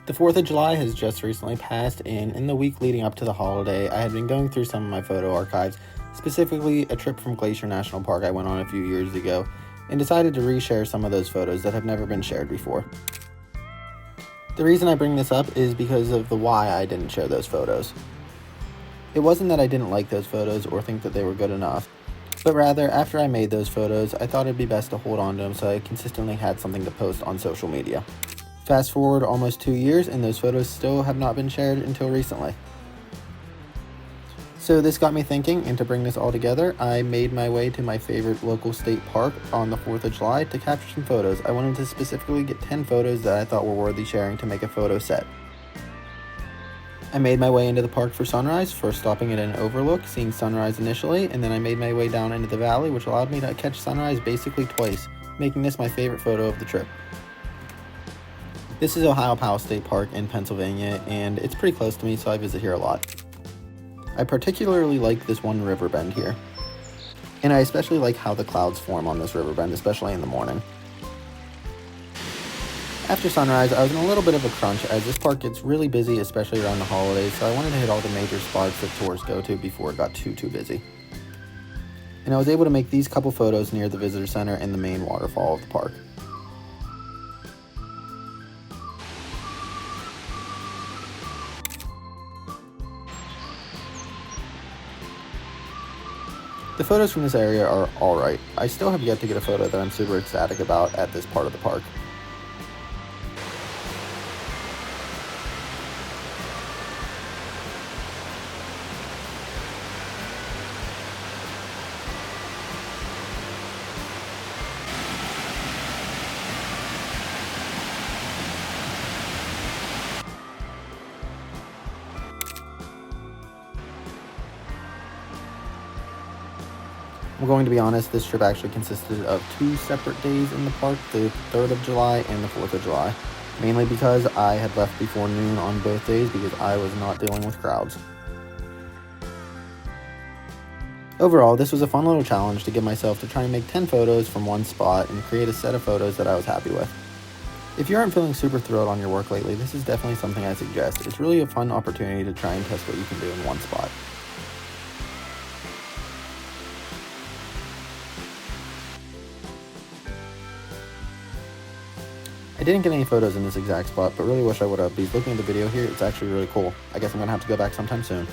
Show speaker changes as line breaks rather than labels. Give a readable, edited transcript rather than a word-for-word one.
The 4th of July has just recently passed, and in the week leading up to the holiday, I had been going through some of my photo archives, specifically a trip from Glacier National Park I went on a few years ago, and decided to reshare some of those photos that have never been shared before. The reason I bring this up is because of the why I didn't share those photos. It wasn't that I didn't like those photos or think that they were good enough, but rather, after I made those photos, I thought it'd be best to hold on to them so I consistently had something to post on social media. Fast forward almost 2 years, and those photos still have not been shared until recently. So this got me thinking, and to bring this all together, I made my way to my favorite local state park on the 4th of July to capture some photos. I wanted to specifically get 10 photos that I thought were worthy sharing to make a photo set. I made my way into the park for sunrise, first stopping at an overlook, seeing sunrise initially, and then I made my way down into the valley, which allowed me to catch sunrise basically twice, making this my favorite photo of the trip. This is Ohio Powell State Park in Pennsylvania, and it's pretty close to me, so I visit here a lot. I particularly like this one river bend here, and I especially like how the clouds form on this river bend, especially in the morning. After sunrise, I was in a little bit of a crunch as this park gets really busy, especially around the holidays, so I wanted to hit all the major spots that tourists go to before it got too busy. And I was able to make these couple photos near the visitor center and the main waterfall of the park. The photos from this area are alright. I still have yet to get a photo that I'm super ecstatic about at this part of the park. I'm going to be honest, this trip actually consisted of 2 separate days in the park, the 3rd of July and the 4th of July, mainly because I had left before noon on both days because I was not dealing with crowds. Overall, this was a fun little challenge to give myself to try and make 10 photos from one spot and create a set of photos that I was happy with. If you aren't feeling super thrilled on your work lately, this is definitely something I suggest. It's really a fun opportunity to try and test what you can do in one spot. I didn't get any photos in this exact spot, but really wish I would have, because looking at the video here, it's actually really cool. I guess I'm going to have to go back sometime soon.